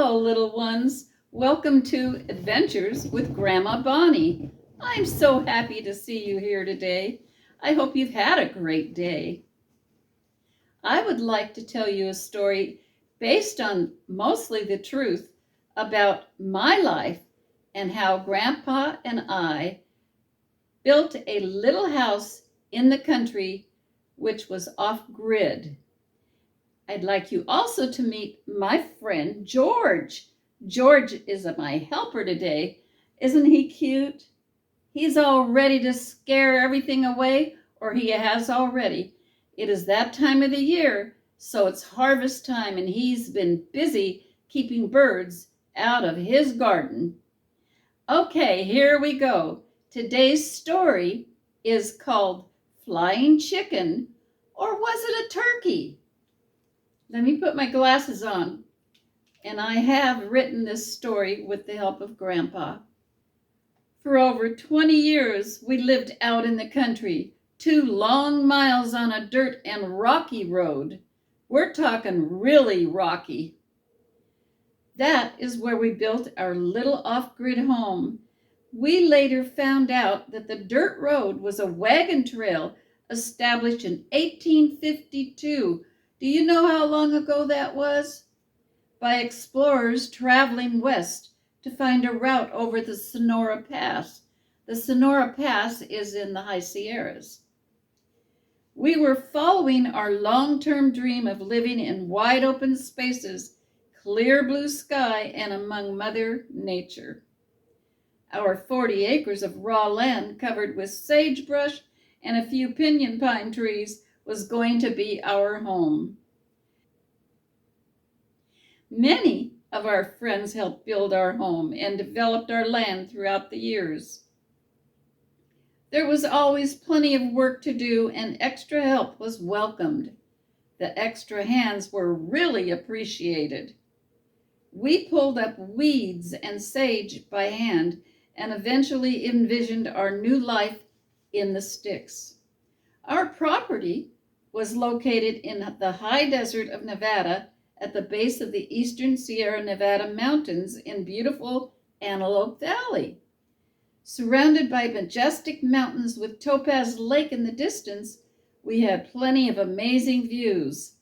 Hello, little ones. Welcome to Adventures with Grandma Bonnie. I'm so happy to see you here today. I hope you've had a great day. I would like to tell you a story based on mostly the truth about my life and how Grandpa and I built a little house in the country which was off-grid. I'd like you also to meet my friend George. George is my helper today. Isn't he cute? He's all ready to scare everything away, or he has already. It is that time of the year, so it's harvest time, and he's been busy keeping birds out of his garden. Okay, here we go. Today's story is called Flying Chicken, or was it a turkey? Let me put my glasses on, and I have written this story with the help of Grandpa. For over 20 years, we lived out in the country, 2 long miles on a dirt and rocky road. We're talking really rocky. That is where we built our little off-grid home. We later found out that the dirt road was a wagon trail established in 1852. Do you know how long ago that was? By explorers traveling west to find a route over the Sonora Pass. The Sonora Pass is in the High Sierras. We were following our long-term dream of living in wide open spaces, clear blue sky, and among Mother Nature. Our 40 acres of raw land covered with sagebrush and a few pinyon pine trees was going to be our home. Many of our friends helped build our home and developed our land throughout the years. There was always plenty of work to do, and extra help was welcomed. The extra hands were really appreciated. We pulled up weeds and sage by hand and eventually envisioned our new life in the sticks. Our property was located in the high desert of Nevada at the base of the eastern Sierra Nevada mountains in beautiful Antelope Valley. Surrounded by majestic mountains with Topaz Lake in the distance, we had plenty of amazing views.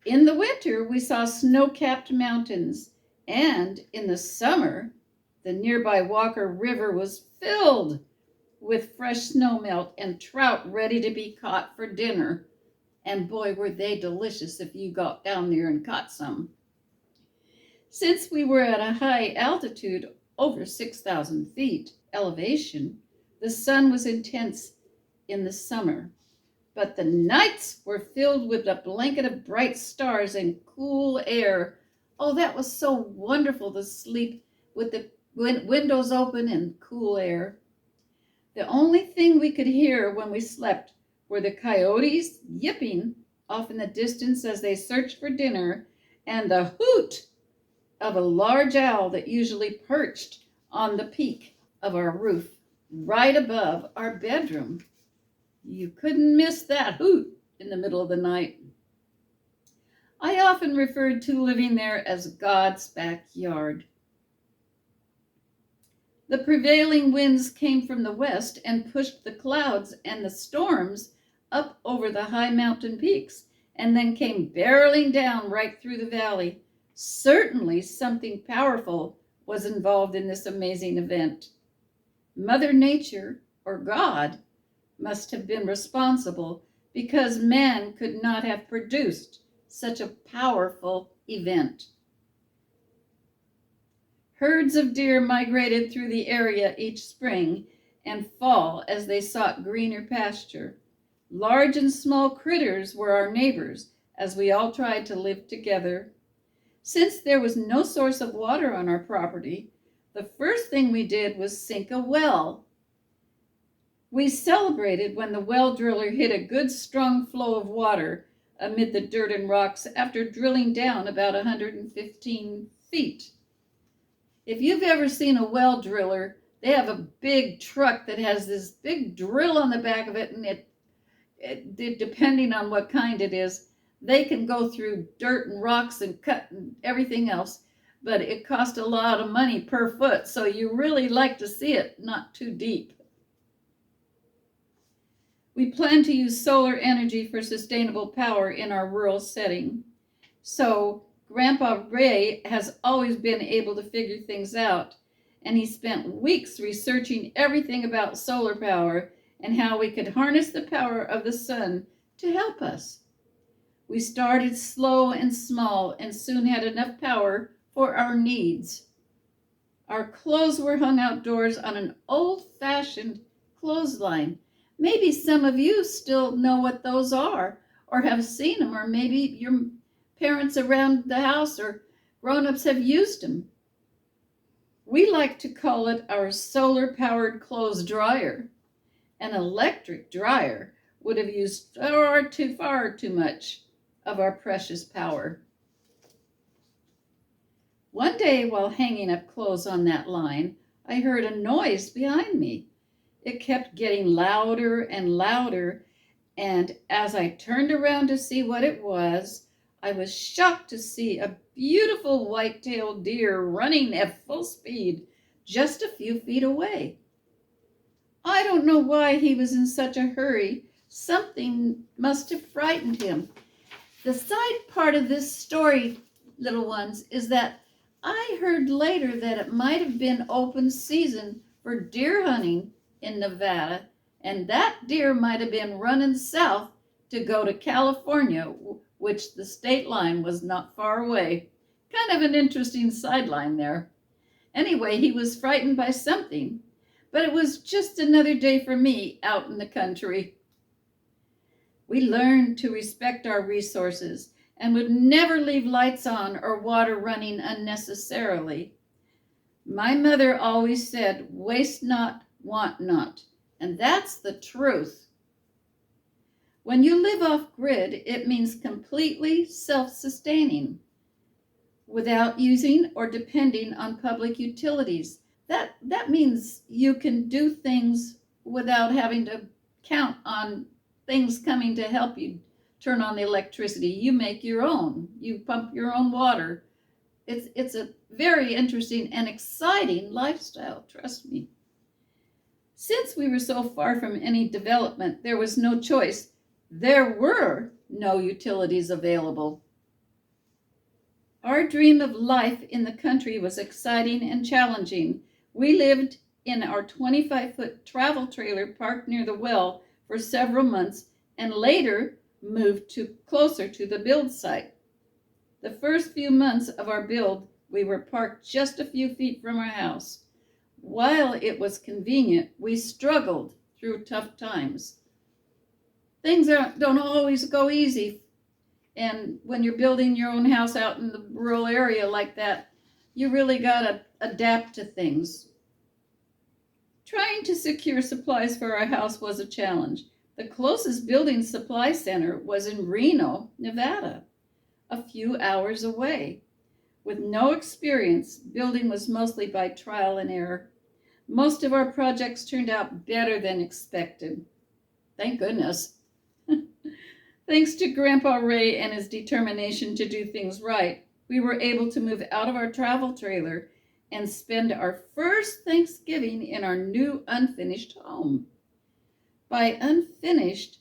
In the winter, we saw snow-capped mountains, and in the summer, the nearby Walker River was filled with fresh snowmelt and trout ready to be caught for dinner. And boy, were they delicious if you got down there and caught some. Since we were at a high altitude, over 6,000 feet elevation, the sun was intense in the summer, but the nights were filled with a blanket of bright stars and cool air. Oh, that was so wonderful to sleep with the windows open and cool air. The only thing we could hear when we slept were the coyotes yipping off in the distance as they searched for dinner, and the hoot of a large owl that usually perched on the peak of our roof right above our bedroom. You couldn't miss that hoot in the middle of the night. I often referred to living there as God's backyard. The prevailing winds came from the west and pushed the clouds and the storms up over the high mountain peaks and then came barreling down right through the valley. Certainly something powerful was involved in this amazing event. Mother Nature, or God, must have been responsible because man could not have produced such a powerful event. Herds of deer migrated through the area each spring and fall as they sought greener pasture. Large and small critters were our neighbors as we all tried to live together. Since there was no source of water on our property, the first thing we did was sink a well. We celebrated when the well driller hit a good strong flow of water amid the dirt and rocks after drilling down about 115 feet. If you've ever seen a well driller, they have a big truck that has this big drill on the back of it, and it depending on what kind it is, they can go through dirt and rocks and cut and everything else. but it cost a lot of money per foot, so you really like to see it not too deep. We plan to use solar energy for sustainable power in our rural setting. So Grandpa Ray has always been able to figure things out, and he spent weeks researching everything about solar power and how we could harness the power of the sun to help us. We started slow and small and soon had enough power for our needs. Our clothes were hung outdoors on an old-fashioned clothesline. Maybe some of you still know what those are or have seen them, or maybe your parents around the house or grown-ups have used them. We like to call it our solar-powered clothes dryer. An electric dryer would have used far too much of our precious power. One day while hanging up clothes on that line, I heard a noise behind me. It kept getting louder and louder, and as I turned around to see what it was, I was shocked to see a beautiful white-tailed deer running at full speed just a few feet away. I don't know why he was in such a hurry. Something must have frightened him. The side part of this story, little ones, is that I heard later that it might have been open season for deer hunting in Nevada, and that deer might have been running south to go to California, which the state line was not far away. Kind of an interesting sideline there. Anyway, he was frightened by something, but it was just another day for me out in the country. We learned to respect our resources and would never leave lights on or water running unnecessarily. My mother always said, waste not, want not, and that's the truth. When you live off grid, it means completely self-sustaining without using or depending on public utilities. That means you can do things without having to count on things coming to help you turn on the electricity. You make your own. You pump your own water. It's a very interesting and exciting lifestyle, trust me. Since we were so far from any development, there was no choice. There were no utilities available. Our dream of life in the country was exciting and challenging. We lived in our 25-foot travel trailer parked near the well for several months and later moved closer to the build site. The first few months of our build, we were parked just a few feet from our house. While it was convenient, we struggled through tough times. Things don't always go easy, and when you're building your own house out in the rural area like that, you really got to adapt to things. Trying to secure supplies for our house was a challenge. The closest building supply center was in Reno, Nevada, a few hours away. With no experience, building was mostly by trial and error. Most of our projects turned out better than expected. Thank goodness. Thanks to Grandpa Ray and his determination to do things right, we were able to move out of our travel trailer and spend our first Thanksgiving in our new unfinished home. By unfinished,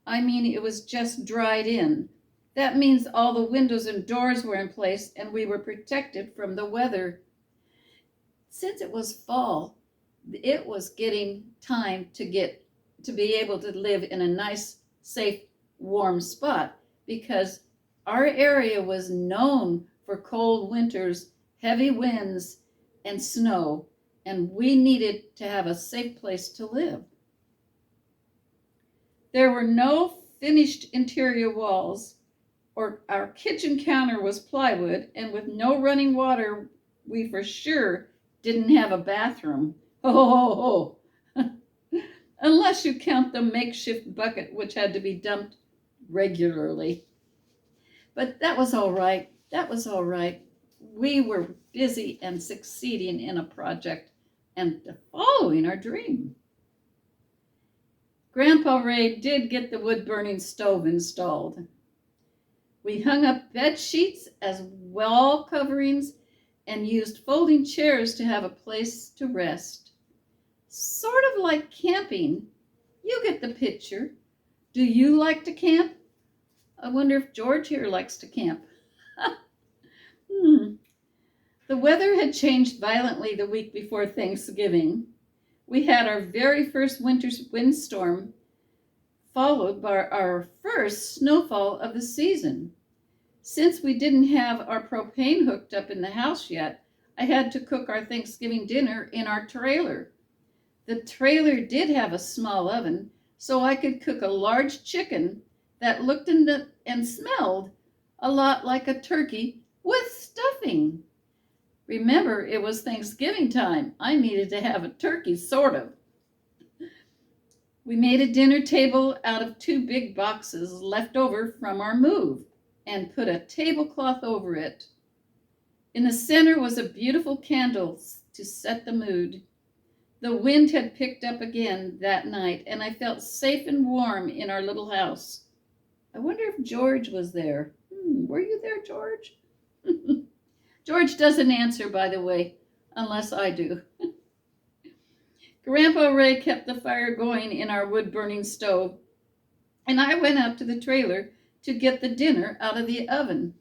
I mean it was just dried in. That means all the windows and doors were in place and we were protected from the weather. Since it was fall, it was getting time to be able to live in a nice, safe, warm spot because our area was known for cold winters, heavy winds, and snow, and we needed to have a safe place to live. There were no finished interior walls, or our kitchen counter was plywood, and with no running water, we for sure didn't have a bathroom. Oh, unless you count the makeshift bucket, which had to be dumped regularly. But that was all right. We were busy and succeeding in a project and following our dream. Grandpa Ray did get the wood-burning stove installed. We hung up bed sheets as wall coverings and used folding chairs to have a place to rest. Sort of like camping. You get the picture. Do you like to camp? I wonder if George here likes to camp. The weather had changed violently the week before Thanksgiving. We had our very first winter windstorm, followed by our first snowfall of the season. Since we didn't have our propane hooked up in the house yet, I had to cook our Thanksgiving dinner in our trailer. The trailer did have a small oven, so I could cook a large chicken that looked and smelled a lot like a turkey with stuffing. Remember, it was Thanksgiving time. I needed to have a turkey, sort of. We made a dinner table out of 2 big boxes left over from our move and put a tablecloth over it. In the center was a beautiful candle to set the mood. The wind had picked up again that night, and I felt safe and warm in our little house. I wonder if George was there. Were you there, George? George doesn't answer, by the way, unless I do. Grandpa Ray kept the fire going in our wood-burning stove, and I went out to the trailer to get the dinner out of the oven.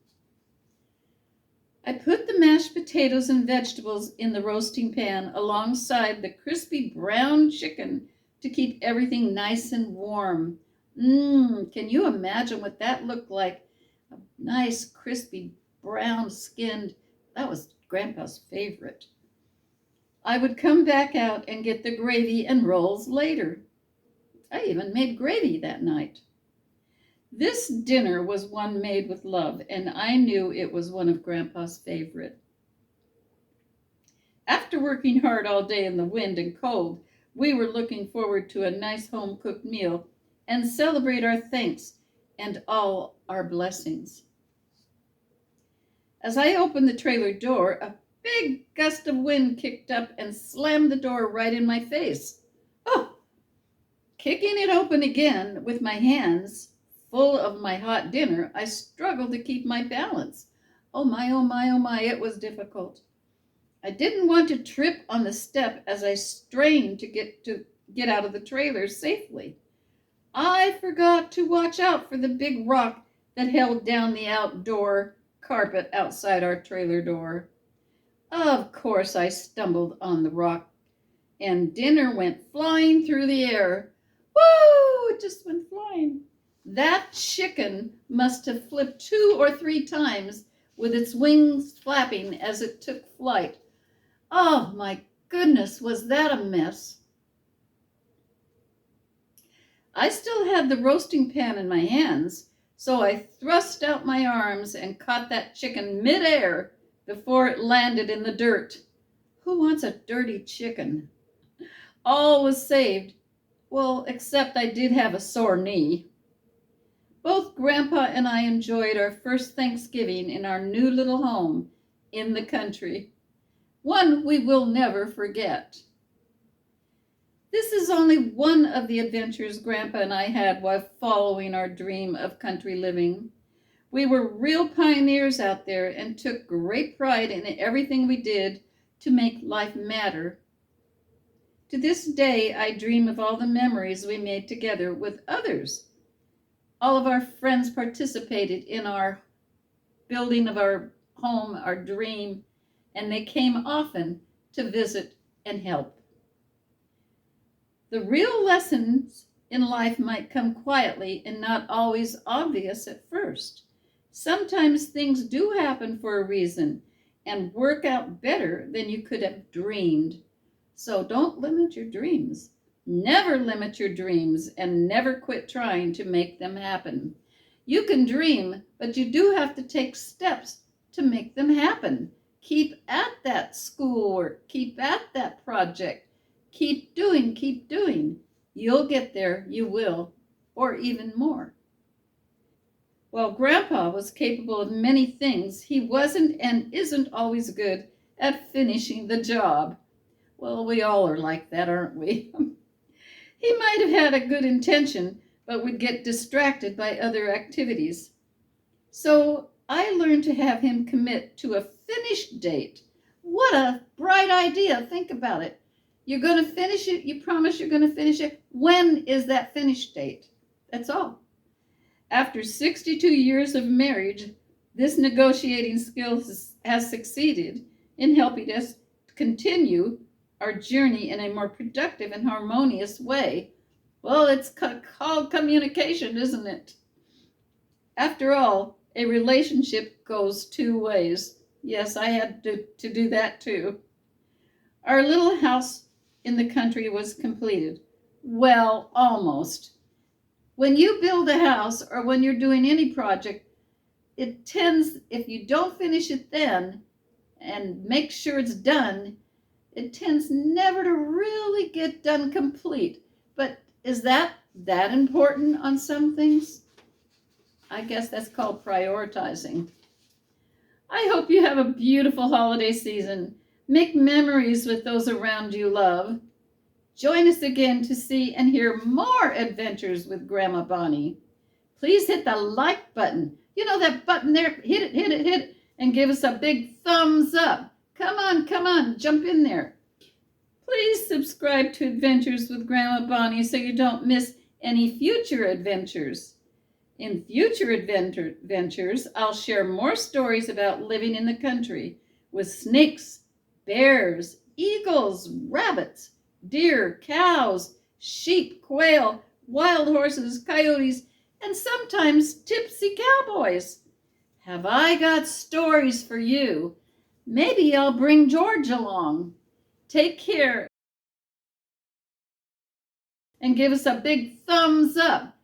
I put the mashed potatoes and vegetables in the roasting pan alongside the crispy brown chicken to keep everything nice and warm. Can you imagine what that looked like? A nice, crispy, brown-skinned. That was Grandpa's favorite. I would come back out and get the gravy and rolls later. I even made gravy that night. This dinner was one made with love, and I knew it was one of Grandpa's favorite. After working hard all day in the wind and cold, we were looking forward to a nice home-cooked meal and celebrate our thanks and all our blessings. As I opened the trailer door, a big gust of wind kicked up and slammed the door right in my face. Kicking it open again with my hands full of my hot dinner, I struggled to keep my balance. Oh my, oh my, oh my, it was difficult. I didn't want to trip on the step as I strained to get out of the trailer safely. I forgot to watch out for the big rock that held down the outdoor carpet outside our trailer door. Of course, I stumbled on the rock, and dinner went flying through the air. Woo! It just went flying. That chicken must have flipped 2 or 3 times with its wings flapping as it took flight. Oh my goodness, was that a mess? I still had the roasting pan in my hands, so I thrust out my arms and caught that chicken midair before it landed in the dirt. Who wants a dirty chicken? All was saved. Well, except I did have a sore knee. Both Grandpa and I enjoyed our first Thanksgiving in our new little home in the country. One we will never forget. This is only one of the adventures Grandpa and I had while following our dream of country living. We were real pioneers out there and took great pride in everything we did to make life matter. To this day, I dream of all the memories we made together with others. All of our friends participated in our building of our home, our dream, and they came often to visit and help. The real lessons in life might come quietly and not always obvious at first. Sometimes things do happen for a reason and work out better than you could have dreamed. So don't limit your dreams. Never limit your dreams and never quit trying to make them happen. You can dream, but you do have to take steps to make them happen. Keep at that schoolwork. Keep at that project. Keep doing. You'll get there, you will, or even more. While Grandpa was capable of many things, he wasn't and isn't always good at finishing the job. Well, we all are like that, aren't we? He might have had a good intention, but would get distracted by other activities. So I learned to have him commit to a finish date What a bright idea. Think about it. You're going to finish it. You promise you're going to finish it. When is that finish date? That's all. After 62 years of marriage, this negotiating skill has succeeded in helping us continue our journey in a more productive and harmonious way. Well, it's called communication, isn't it? After all, a relationship goes two ways. Yes, I had to do that too. Our little house in the country was completed. Well, almost. When you build a house or when you're doing any project, it tends, if you don't finish it then and make sure it's done, it tends never to really get done complete. But is that important on some things? I guess that's called prioritizing. I hope you have a beautiful holiday season. Make memories with those around you love. Join us again to see and hear more adventures with Grandma Bonnie. Please hit the like button. You know that button there? Hit it, hit it, hit it, and give us a big thumbs up. Come on, jump in there. Please subscribe to Adventures with Grandma Bonnie so you don't miss any future adventures. In future adventures, I'll share more stories about living in the country with snakes, bears, eagles, rabbits, deer, cows, sheep, quail, wild horses, coyotes, and sometimes tipsy cowboys. Have I got stories for you? Maybe I'll bring George along. Take care and give us a big thumbs up.